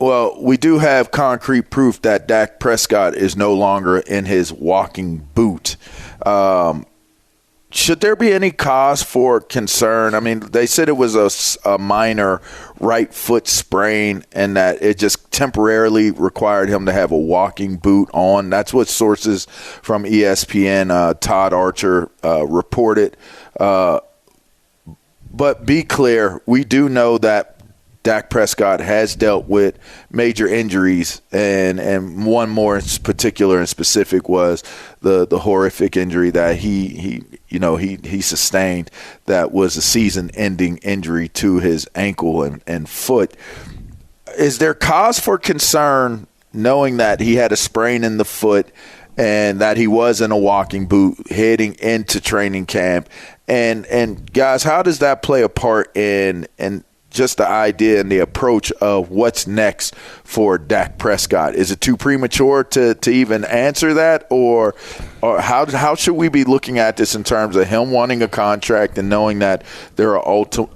Well, we do have concrete proof that Dak Prescott is no longer in his walking boot. Should there be any cause for concern? I mean, they said it was a minor right foot sprain and that it just temporarily required him to have a walking boot on. That's what sources from ESPN, Todd Archer, reported. But be clear, we do know that Dak Prescott has dealt with major injuries, and one more in particular and specific was the horrific injury that he sustained that was a season-ending injury to his ankle and foot. Is there cause for concern knowing that he had a sprain in the foot and that he was in a walking boot heading into training camp? And guys, how does that play a part in just the idea and the approach of what's next for Dak Prescott? Is it too premature to even answer that? Or how should we be looking at this in terms of him wanting a contract and knowing that there are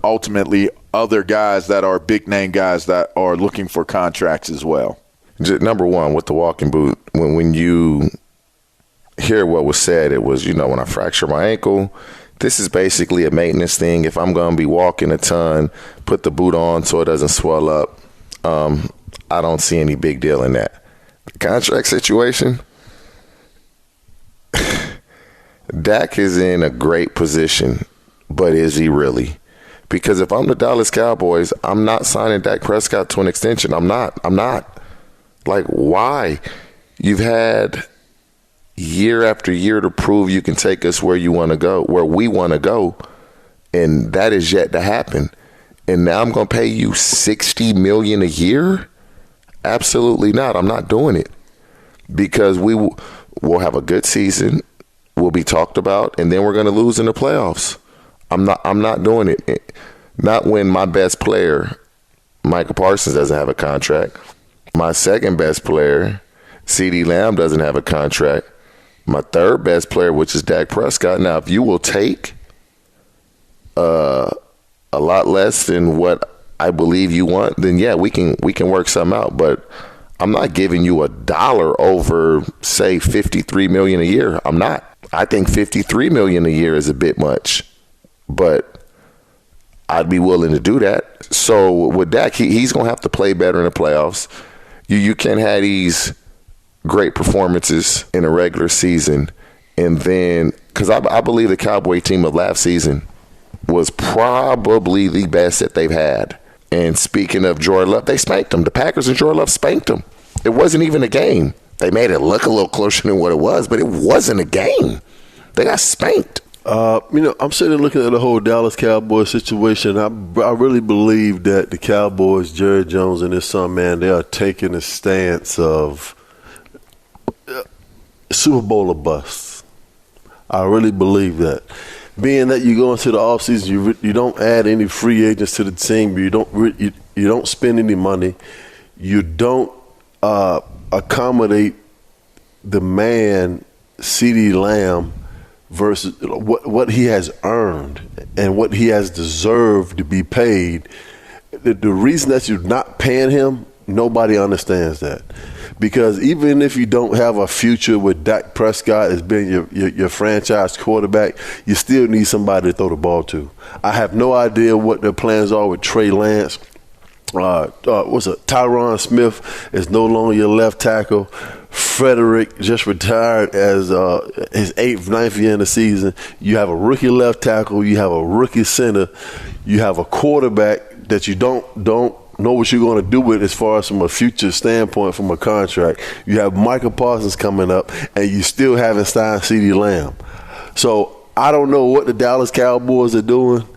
ultimately other guys that are big-name guys that are looking for contracts as well? Number one, with the walking boot, when you hear what was said, it was, when I fractured my ankle, this is basically a maintenance thing. If I'm going to be walking a ton, put the boot on so it doesn't swell up. I don't see any big deal in that. The contract situation, Dak is in a great position, but is he really? Because if I'm the Dallas Cowboys, I'm not signing Dak Prescott to an extension. I'm not. Like, why? You've had year after year to prove you can take us where you want to go, where we want to go, and that is yet to happen. And now I'm going to pay you $60 million a year? Absolutely not. I'm not doing it, because we'll have a good season, we'll be talked about, and then we're going to lose in the playoffs. I'm not doing it. Not when my best player, Micah Parsons, doesn't have a contract. My second best player, CeeDee Lamb, doesn't have a contract. My third best player, which is Dak Prescott. Now, if you will take a lot less than what I believe you want, then yeah, we can work something out. But I'm not giving you $1 over, say, $53 million a year. I'm not. I think $53 million a year is a bit much, but I'd be willing to do that. So with Dak, he's going to have to play better in the playoffs. You can't have these great performances in a regular season, and then, because I believe the Cowboy team of last season was probably the best that they've had. And speaking of Jordan Love, they spanked them. The Packers and Jordan Love spanked them. It wasn't even a game. They made it look a little closer than what it was, but it wasn't a game. They got spanked. I'm sitting there looking at the whole Dallas Cowboys situation. I really believe that the Cowboys, Jerry Jones and his son, man, they are taking a stance of Super Bowl or bust. I really believe that. Being that you go into the offseason, you don't add any free agents to the team. You don't spend any money. You don't accommodate the man, CeeDee Lamb, versus what he has earned and what he has deserved to be paid. The reason that you're not paying him, nobody understands that. Because even if you don't have a future with Dak Prescott as being your franchise quarterback, you still need somebody to throw the ball to. I have no idea what their plans are with Trey Lance. Tyron Smith is no longer your left tackle. Frederick just retired as his 9th year in the season. You have a rookie left tackle. You have a rookie center. You have a quarterback that you don't know what you're going to do with as far as from a future standpoint from a contract. You have Micah Parsons coming up, and you still haven't signed CeeDee Lamb. So I don't know what the Dallas Cowboys are doing,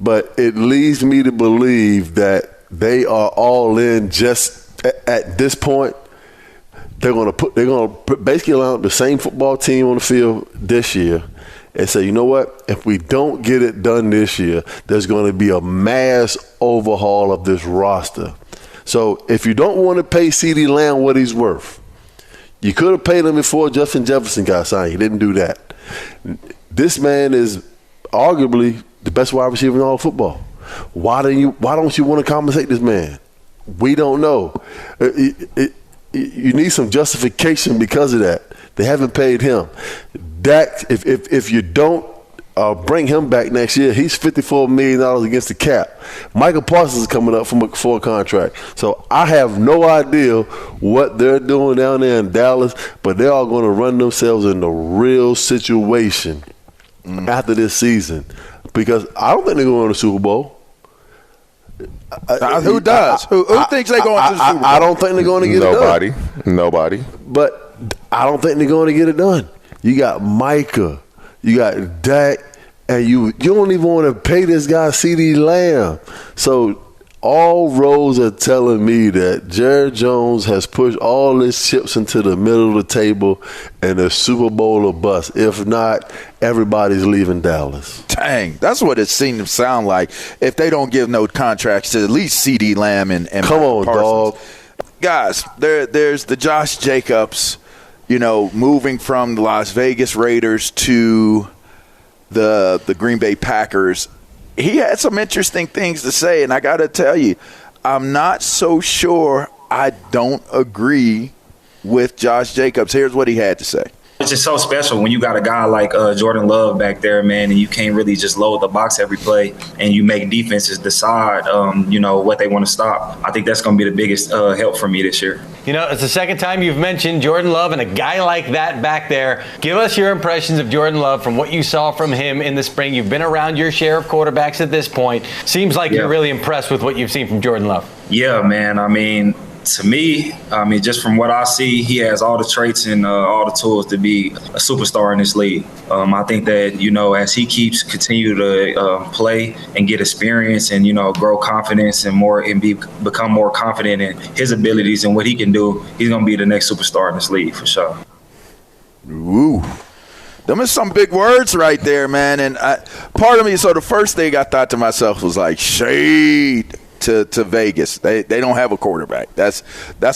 but it leads me to believe that they are all in just at this point. They're going to basically allow the same football team on the field this year and say, you know what? If we don't get it done this year, there's going to be a mass overhaul of this roster. So if you don't want to pay CeeDee Lamb what he's worth, you could have paid him before Justin Jefferson got signed. You didn't do that. This man is arguably the best wide receiver in all of football. Why don't you want to compensate this man? We don't know. You need some justification because of that. They haven't paid him. Dak, if you don't bring him back next year, he's $54 million against the cap. Michael Parsons is coming up for a contract. So I have no idea what they're doing down there in Dallas, but they're all going to run themselves into real situation after this season, because I don't think they're going to the Super Bowl. Who does? Who thinks they're going to the Super Bowl? I don't think they're going to get it done. Nobody. But I don't think they're going to get it done. You got Micah, you got Dak, and you don't even want to pay this guy CeeDee Lamb. So all roads are telling me that Jerry Jones has pushed all his chips into the middle of the table, and the Super Bowl will bust. If not, everybody's leaving Dallas. Dang, that's what it seemed to sound like. If they don't give no contracts to at least CeeDee Lamb and come on, Parsons. dog. Guys, there's the Josh Jacobs, moving from the Las Vegas Raiders to the Green Bay Packers. He had some interesting things to say, and I got to tell you, I'm not so sure I don't agree with Josh Jacobs. Here's what he had to say. It's just so special when you got a guy like Jordan Love back there, man, and you can't really just load the box every play, and you make defenses decide, what they want to stop. I think that's going to be the biggest help for me this year. It's the second time you've mentioned Jordan Love and a guy like that back there. Give us your impressions of Jordan Love from what you saw from him in the spring. You've been around your share of quarterbacks at this point. Seems like you're really impressed with what you've seen from Jordan Love. Yeah, man. To me, just from what I see, he has all the traits and all the tools to be a superstar in this league. I think that, as he continue to play and get experience and, grow confidence and become more confident in his abilities and what he can do, he's going to be the next superstar in this league for sure. Ooh. Them are some big words right there, man. And part of me, so the first thing I thought to myself was like, shade to Vegas. They don't have a quarterback. That's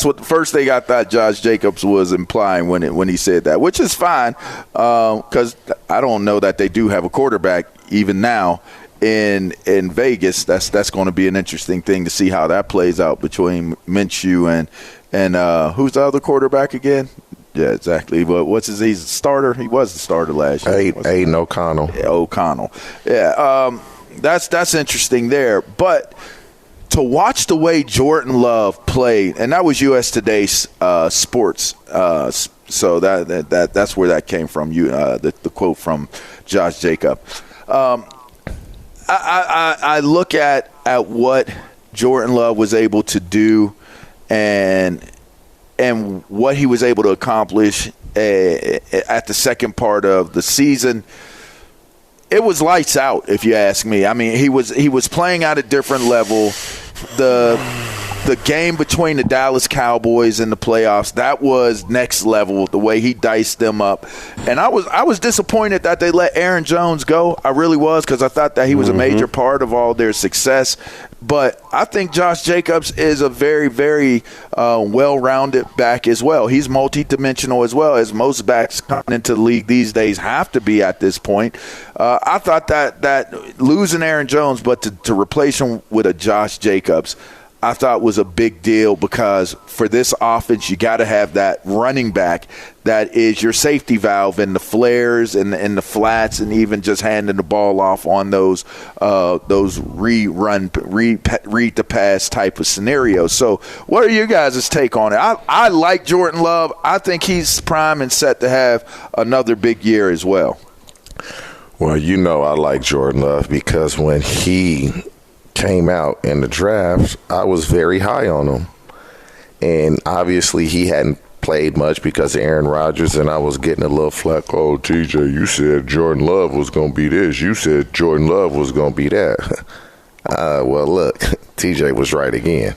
what the first thing I thought Josh Jacobs was implying when he said that, which is fine, because I don't know that they do have a quarterback even now in Vegas. That's going to be an interesting thing to see how that plays out between Minshew and who's the other quarterback again? Yeah, exactly. But he's a starter? He was the starter last year. Aiden O'Connell. Yeah, O'Connell. Yeah, that's interesting there. But to watch the way Jordan Love played, and that was U.S. Today's sports, so that's where that came from. The quote from Josh Jacobs. I look at what Jordan Love was able to do, and what he was able to accomplish at the second part of the season. It was lights out, if you ask me. I mean, he was playing at a different level. The game between the Dallas Cowboys and the playoffs, that was next level, the way he diced them up. And I was disappointed that they let Aaron Jones go. I really was, because I thought that he was a major part of all their success. But I think Josh Jacobs is a very, very well-rounded back as well. He's multidimensional as well, as most backs coming into the league these days have to be at this point. I thought that losing Aaron Jones, but to replace him with a Josh Jacobs, I thought was a big deal, because for this offense, you got to have that running back that is your safety valve in the flares and the flats, and even just handing the ball off on those read the pass type of scenarios. So what are you guys' take on it? I like Jordan Love. I think he's prime and set to have another big year as well. Well, I like Jordan Love because when he came out in the draft, I was very high on him. And obviously he hadn't played much because of Aaron Rodgers, and I was getting a little flack. Oh, TJ, you said Jordan Love was going to be this. You said Jordan Love was going to be that. Well, look, TJ was right again.